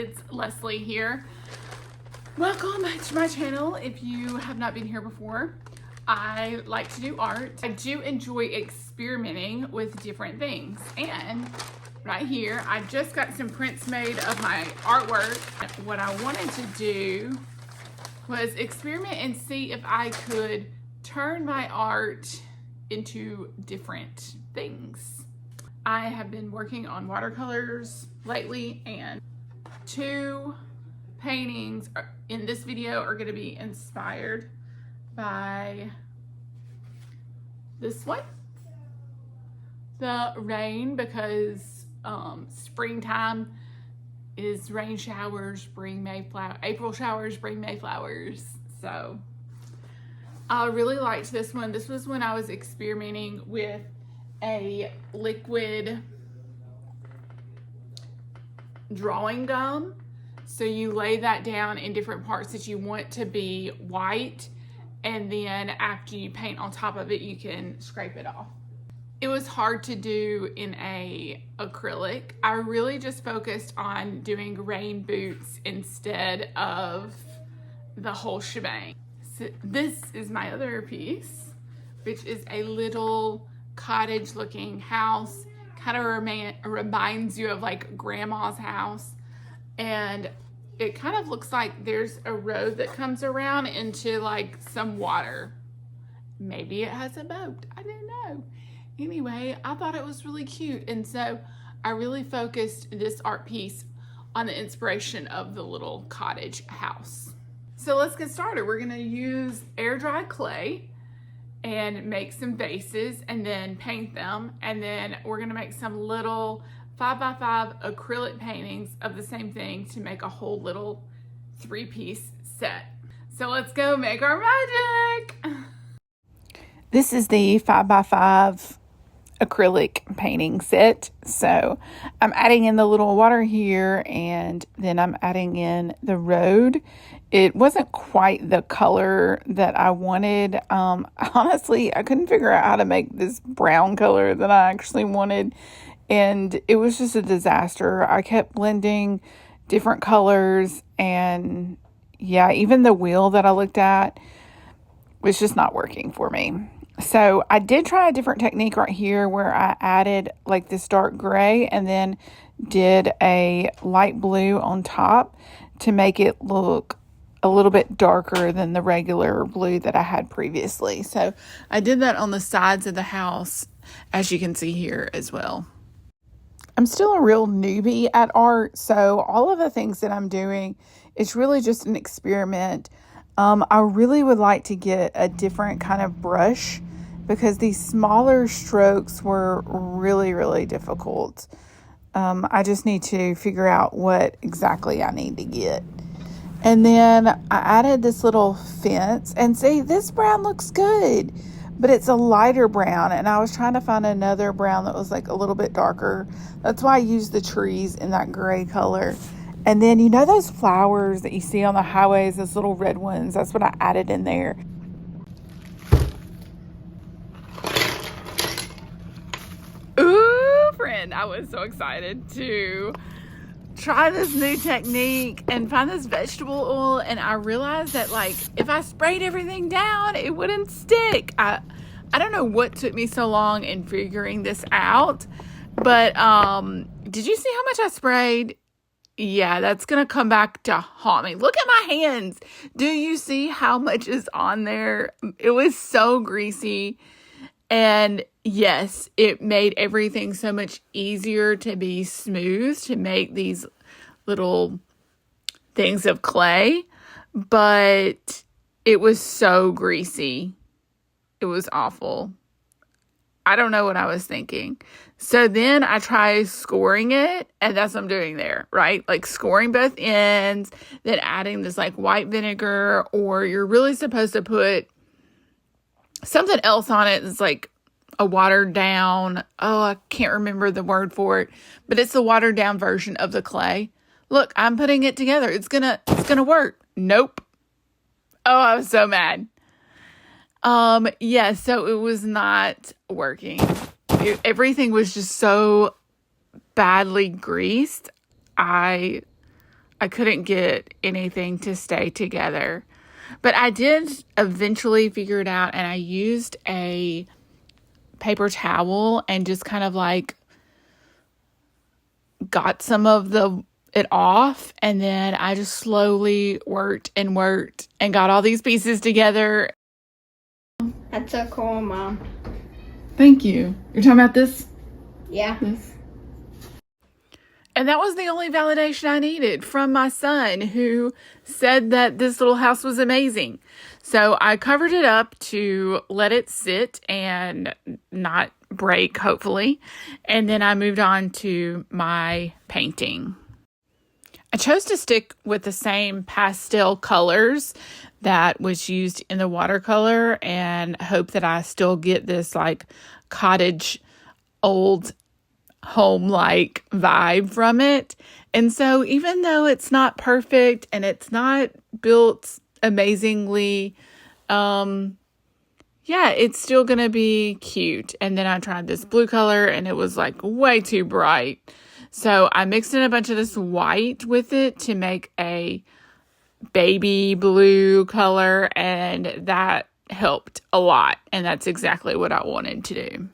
it's Leslie here. Welcome to my channel. If you have not been here before, I like to do art. I do enjoy experimenting with different things. And right here, I just got some prints made of my artwork. What I wanted to do was experiment and see if I could turn my art into different things. I have been working on watercolors lately, and two paintings in this video are going to be inspired by this one, the rain, because springtime is rain showers bring Mayflower, April showers bring Mayflowers. So I really liked this one. This was when I was experimenting with a liquid drawing gum. So you lay that down in different parts that you want to be white, and then after you paint on top of it, you can scrape it off. It was hard to do in a acrylic. I really just focused on doing rain boots instead of the whole shebang. So this is my other piece, which is a little cottage looking house. Kind of reminds you of like grandma's house. And it kind of looks like there's a road that comes around into like some water. Maybe it has a boat. I don't know. Anyway, I thought it was really cute. And so I really focused this art piece on the inspiration of the little cottage house. So let's get started. We're gonna use air dry clay and make some vases and then paint them. And then we're gonna make some little 5x5 acrylic paintings of the same thing to make a whole little 3-piece set. So let's go make our magic. This is the 5x5 acrylic painting set. So I'm adding in the little water here, and then I'm adding in the road. It wasn't quite the color that I wanted. Honestly, I couldn't figure out how to make this brown color that I actually wanted, and it was just a disaster. I kept blending different colors, and yeah, even the wheel that I looked at was just not working for me. So I did try a different technique right here where I added like this dark gray and then did a light blue on top to make it look a little bit darker than the regular blue that I had previously. So I did that on the sides of the house, as you can see here as well. I'm still a real newbie at art, so all of the things that I'm doing, it's really just an experiment. I really would like to get a different kind of brush because these smaller strokes were really, really difficult. I just need to figure out what exactly I need to get. And then I added this little fence, and see, this brown looks good, but it's a lighter brown, and I was trying to find another brown that was like a little bit darker. That's why I used the trees in that gray color. And then, you know those flowers that you see on the highways, those little red ones? That's what I added in there. Ooh, friend, I was so excited to try this new technique and find this vegetable oil, and I realized that like if I sprayed everything down, it wouldn't stick. I don't know what took me so long in figuring this out, but did you see how much I sprayed? Yeah, that's gonna come back to haunt me. Look at my hands. Do you see how much is on there? It was so greasy. And yes, it made everything so much easier to be smooth, to make these little things of clay, but it was so greasy. It was awful. I don't know what I was thinking. So then I tried scoring it, and that's what I'm doing there, right? Like scoring both ends, then adding this like white vinegar, or you're really supposed to put something else on it. It's like a watered down, I can't remember the word for it, but it's the watered down version of the clay. Look, I'm putting it together. It's gonna work. Nope. Oh, I was so mad. Yeah, so it was not working. Everything was just so badly greased. I I couldn't get anything to stay together. But I did eventually figure it out, and I used a paper towel and just kind of like got some of it off, and then I just slowly worked and got all these pieces together. That's so cool, Mom. Thank you. You're talking about this? Yeah. This. And that was the only validation I needed from my son, who said that this little house was amazing. So I covered it up to let it sit and not break, hopefully. And then I moved on to my painting. I chose to stick with the same pastel colors that was used in the watercolor and hope that I still get this like cottage old home-like vibe from it. And so even though it's not perfect and it's not built amazingly, it's still gonna be cute. And then I tried this blue color and it was like way too bright. So I mixed in a bunch of this white with it to make a baby blue color, and that helped a lot. And that's exactly what I wanted to do.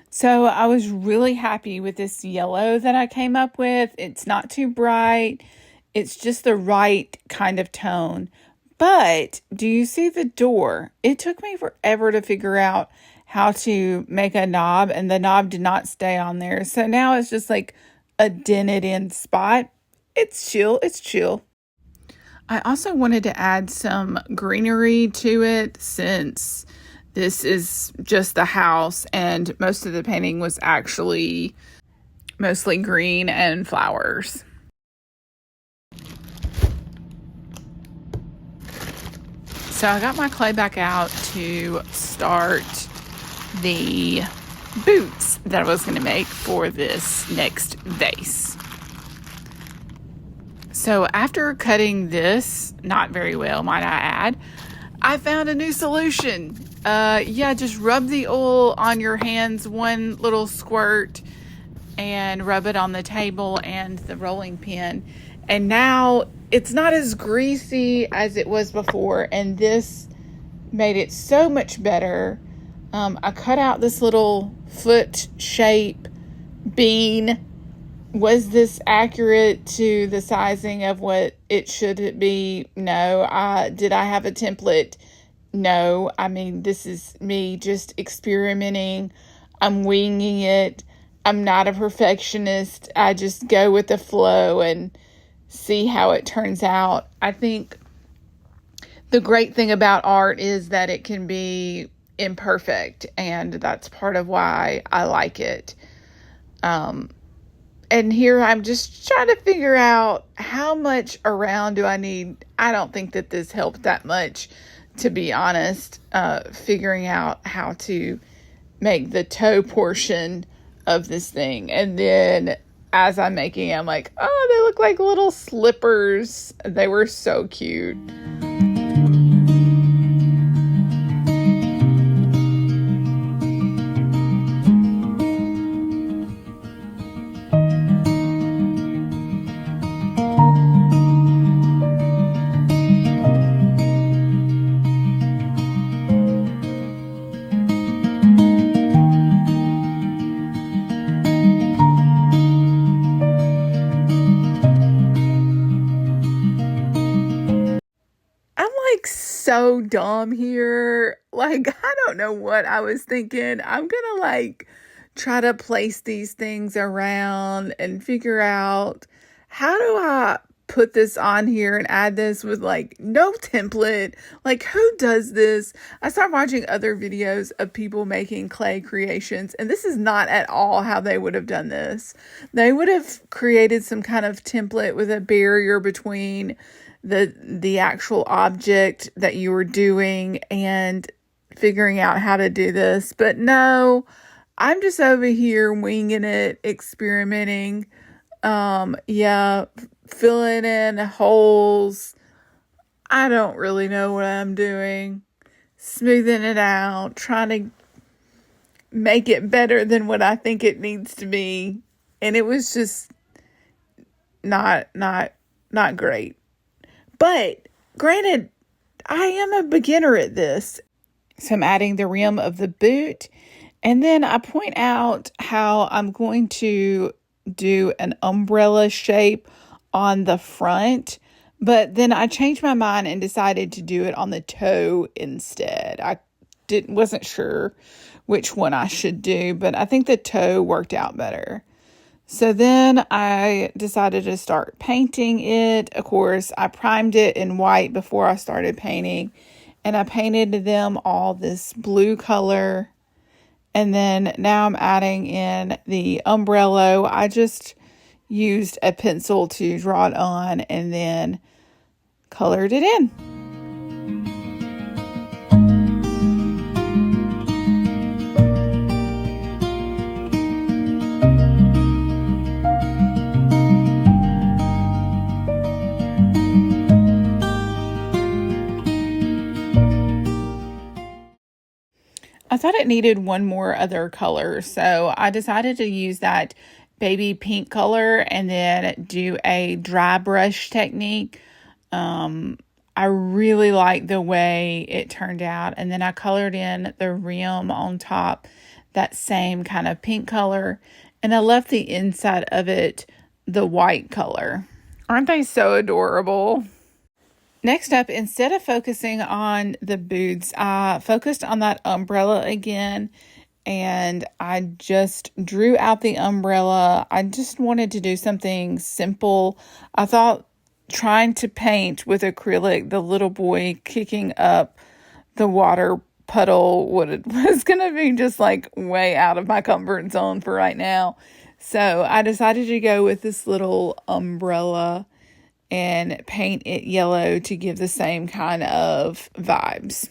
So I was really happy with this yellow that I came up with. It's not too bright. It's just the right kind of tone. But do you see the door? It took me forever to figure out how to make a knob, and the knob did not stay on there. So now it's just like a dented in spot. It's chill. It's chill. I also wanted to add some greenery to it, since this is just the house and most of the painting was actually mostly green and flowers. So I got my clay back out to start the boots that I was going to make for this next vase. So after cutting this, not very well, might I add, I found a new solution. Just rub the oil on your hands, one little squirt, and rub it on the table and the rolling pin. And now it's not as greasy as it was before, and this made it so much better. I cut out this little foot shape bean. Was this accurate to the sizing of what it should be? No. Did I have a template? No. I mean, this is me just experimenting. I'm winging it. I'm not a perfectionist. I just go with the flow and see how it turns out. I think the great thing about art is that it can be imperfect, and that's part of why I like it. And here I'm just trying to figure out how much around do I need. I don't think that this helped that much, to be honest, figuring out how to make the toe portion of this thing. And then as I'm making it, I'm like, oh, they look like little slippers. They were so cute. So dumb here. Like, I don't know what I was thinking. I'm gonna try to place these things around and figure out, how do I put this on here and add this with no template? Who does this? I started watching other videos of people making clay creations, and this is not at all how they would have done this. They would have created some kind of template with a barrier between the actual object that you were doing and figuring out how to do this. But no, I'm just over here winging it, experimenting. Yeah, filling in holes. I don't really know what I'm doing. Smoothing it out, trying to make it better than what I think it needs to be. And it was just not great. But granted, I am a beginner at this. So I'm adding the rim of the boot. And then I point out how I'm going to do an umbrella shape on the front. But then I changed my mind and decided to do it on the toe instead. I wasn't sure which one I should do, but I think the toe worked out better. So then I decided to start painting it. Of course, I primed it in white before I started painting, and I painted them all this blue color. And then now I'm adding in the umbrella. I just used a pencil to draw it on and then colored it in. I thought it needed one more other color, so I decided to use that baby pink color and then do a dry brush technique. I really like the way it turned out, and then I colored in the rim on top, that same kind of pink color, and I left the inside of it the white color. Aren't they so adorable? Next up, instead of focusing on the boots, I focused on that umbrella again, and I just drew out the umbrella. I just wanted to do something simple. I thought trying to paint with acrylic the little boy kicking up the water puddle was going to be just like way out of my comfort zone for right now. So I decided to go with this little umbrella and paint it yellow to give the same kind of vibes.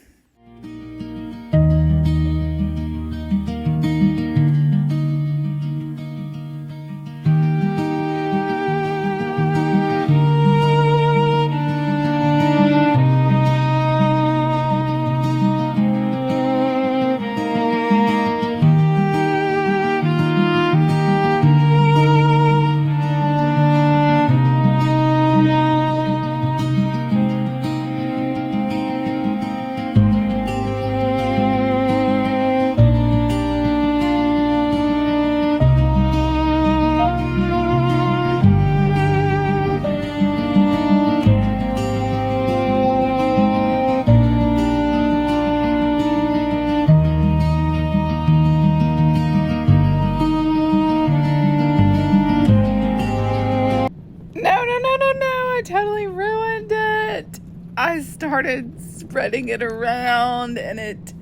I totally ruined it. I started spreading it around and it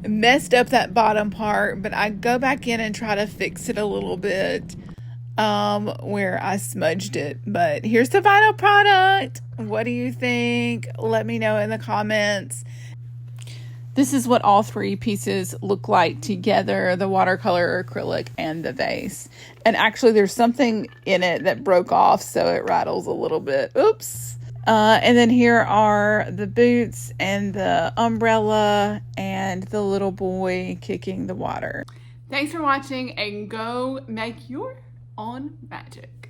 messed up that bottom part, but I go back in and try to fix it a little bit where I smudged it. But here's the final product. What do you think? Let me know in the comments. This is what all three pieces look like together, the watercolor, acrylic, and the vase. And actually, there's something in it that broke off, so it rattles a little bit. Oops. And then here are the boots and the umbrella and the little boy kicking the water. Thanks for watching, and go make your own magic.